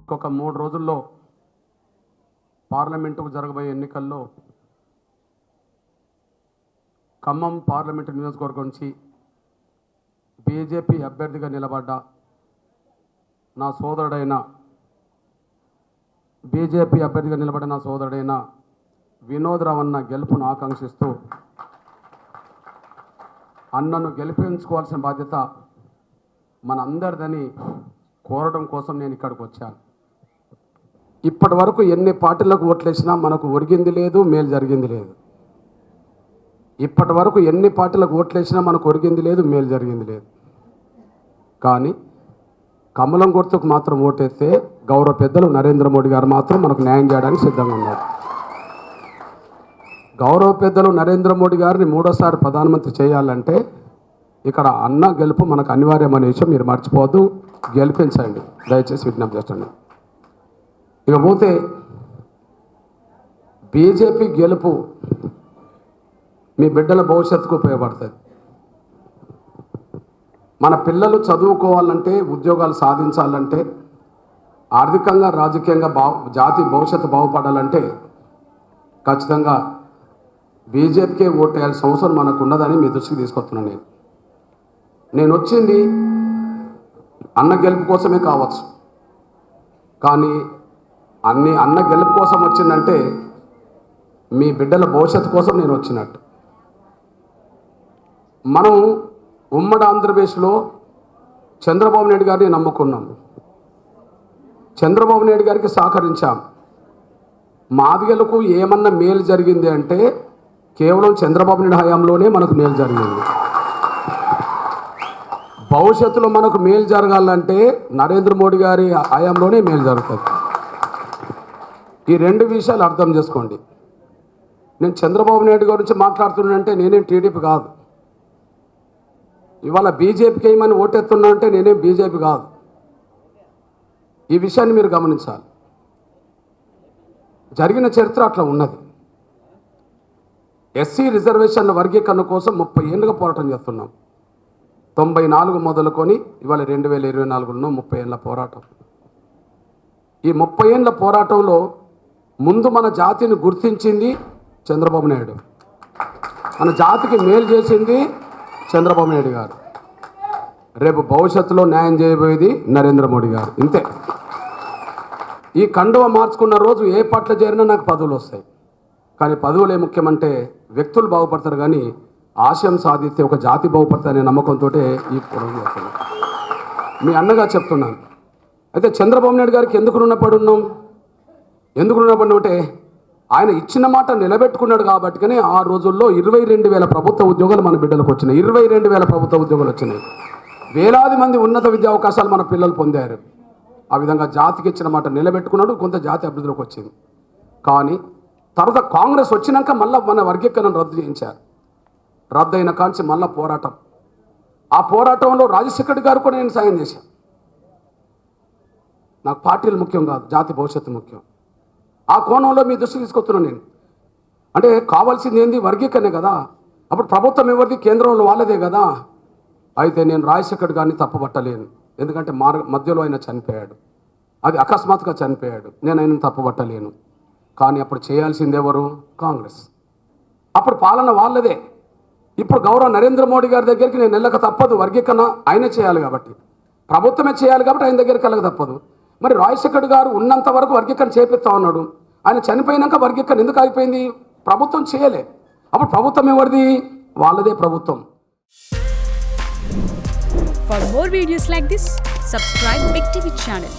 ఇంకొక 3 రోజుల్లో పార్లమెంటుకు జరగబోయే ఎన్నికల్లో ఖమ్మం పార్లమెంటు నియోజకవర్గం నుంచి బీజేపీ అభ్యర్థిగా నిలబడ్డ నా సోదరుడైన వినోద్ రావన్న గెలుపును ఆకాంక్షిస్తూ అన్నను గెలిపించుకోవాల్సిన బాధ్యత మన అందరిదని కోరడం కోసం నేను ఇక్కడికి వచ్చాను. ఇప్పటి వరకు ఎన్ని పార్టీలకు ఓట్లేసినా మనకు ఒరిగింది లేదు, మేలు జరిగింది లేదు. ఇప్పటి వరకు ఎన్ని పార్టీలకు ఓట్లేసినా మనకు ఒరిగింది లేదు, మేలు జరిగింది లేదు. కానీ కమలం గుర్తుకు మాత్రం ఓటేస్తే గౌరవ పెద్దలు నరేంద్ర మోడీ గారు మాత్రం మనకు న్యాయం చేయడానికి సిద్ధంగా ఉన్నారు. గౌరవ పెద్దలు నరేంద్ర మోడీ గారిని 3వ ప్రధానమంత్రి చేయాలంటే ఇక్కడ అన్న గెలుపు మనకు అనివార్యమనే విషయం మీరు మర్చిపోవద్దు. గెలిపించండి దయచేసి, విజ్ఞప్తి చేయండి. ఇకపోతే బీజేపీ గెలుపు మీ బిడ్డల భవిష్యత్తుకు ఉపయోగపడుతుంది. మన పిల్లలు చదువుకోవాలంటే, ఉద్యోగాలు సాధించాలంటే, ఆర్థికంగా రాజకీయంగా జాతి భవిష్యత్తు బాగుపడాలంటే ఖచ్చితంగా బీజేపీకే ఓటేయాల్సిన అవసరం మనకు ఉన్నదని మీ దృష్టికి తీసుకొస్తున్నాను. నేను వచ్చింది అన్న గెలుపు కోసమే కావచ్చు, కానీ అన్న గెలుపు కోసం వచ్చిందంటే మీ బిడ్డల భవిష్యత్తు కోసం నేను వచ్చినట్టు. మనం ఉమ్మడి ఆంధ్రప్రదేశ్లో చంద్రబాబు నాయుడు గారిని నమ్ముకున్నాం, చంద్రబాబు నాయుడు గారికి సహకరించాం. మాదిగలకు ఏమన్నా మేలు జరిగింది అంటే కేవలం చంద్రబాబు నాయుడు హయాంలోనే మనకు మేలు జరిగింది. భవిష్యత్తులో మనకు మేలు జరగాలంటే నరేంద్ర మోడీ గారి హయాంలోనే మేలు జరుగుతుంది. ఈ 2 విషయాలు అర్థం చేసుకోండి. నేను చంద్రబాబు నాయుడు గురించి మాట్లాడుతున్నానంటే నేనేం టీడీపీ కాదు, ఇవాళ బీజేపీకి ఏమని ఓటెత్తున్నా అంటే నేనేం బీజేపీ కాదు. ఈ విషయాన్ని మీరు గమనించాలి. జరిగిన చరిత్ర అట్లా ఉన్నది. ఎస్సీ రిజర్వేషన్ల వర్గీకరణ కోసం 30 ఏళ్ళుగా పోరాటం చేస్తున్నాం. 94 మొదలుకొని ఇవాళ 2024లో 30 ఏళ్ళ పోరాటం. ఈ 30 ఏళ్ళ పోరాటంలో ముందు మన జాతిని గుర్తించింది చంద్రబాబు నాయుడు, మన జాతికి మేలు చేసింది చంద్రబాబు నాయుడు గారు. రేపు భవిష్యత్తులో న్యాయం చేయబోయేది నరేంద్ర మోడీ గారు. ఇంతే. ఈ కండువ మార్చుకున్న రోజు ఏ పట్ల చేరినా నాకు పదవులు వస్తాయి. కానీ పదవులే ముఖ్యమంటే వ్యక్తులు బాగుపడతారు, కానీ ఆశయం సాధిస్తే ఒక జాతి బాగుపడతారనే నమ్మకంతో ఈ పొడవు చేస్తున్నాను. మీ అన్నగా చెప్తున్నాను. అయితే చంద్రబాబు నాయుడు గారికి ఎందుకు రుణపడి ఉన్నాం అంటే ఆయన ఇచ్చిన మాట నిలబెట్టుకున్నాడు కాబట్టి ఆ రోజుల్లో 22,000 ప్రభుత్వ ఉద్యోగాలు మన బిడ్డలకు వచ్చినాయి. 22,000 ప్రభుత్వ ఉద్యోగాలు వచ్చినాయి. వేలాది మంది ఉన్నత విద్యా అవకాశాలు మన పిల్లలు పొందారు. ఆ విధంగా జాతికి ఇచ్చిన మాట నిలబెట్టుకున్నాడు. కొంత జాతి అభివృద్ధిలోకి వచ్చింది. కానీ తర్వాత కాంగ్రెస్ వచ్చినాక మళ్ళీ మన వర్గీకరణను రద్దు చేయించారు. రద్దయిన కాంచి మళ్ళీ పోరాటం. ఆ పోరాటంలో రాజశేఖర్ గారు కూడా నేను సాయం చేశాను. నాకు పార్టీలు ముఖ్యం కాదు, జాతి భవిష్యత్తు ముఖ్యం. ఆ కోణంలో మీ దృష్టి తీసుకొస్తున్నాను నేను. అంటే కావాల్సింది ఏంది? వర్గీకరణే కదా. అప్పుడు ప్రభుత్వం ఎవరిది? కేంద్రంలో వాళ్ళదే కదా. అయితే నేను రాజశేఖర్ గారిని తప్పుపట్టలేను, ఎందుకంటే మధ్యలో ఆయన చనిపోయాడు. అది అకస్మాత్తుగా చనిపోయాడు. నేను ఆయన తప్పుపట్టలేను. కానీ అప్పుడు చేయాల్సింది ఎవరు? కాంగ్రెస్. అప్పుడు పాలన వాళ్ళదే. ఇప్పుడు గౌరవ నరేంద్ర మోడీ గారి దగ్గరికి నేను వెళ్ళక తప్పదు. వర్గీకరణ ఆయనే చేయాలి కాబట్టి, ప్రభుత్వమే చేయాలి కాబట్టి ఆయన దగ్గరికి వెళ్ళక తప్పదు. మరి రాజశేఖర్ గారు ఉన్నంత వరకు వర్గీకరణ చేపిస్తా ఉన్నాడు. ఆయన చనిపోయినాక వర్గీకరణ ఎందుకు అయిపోయింది? ప్రభుత్వం చేయలే. అప్పుడు ప్రభుత్వం ఎవరిది? వాళ్ళదే ప్రభుత్వం. For more videos like this, subscribe Big TV channel.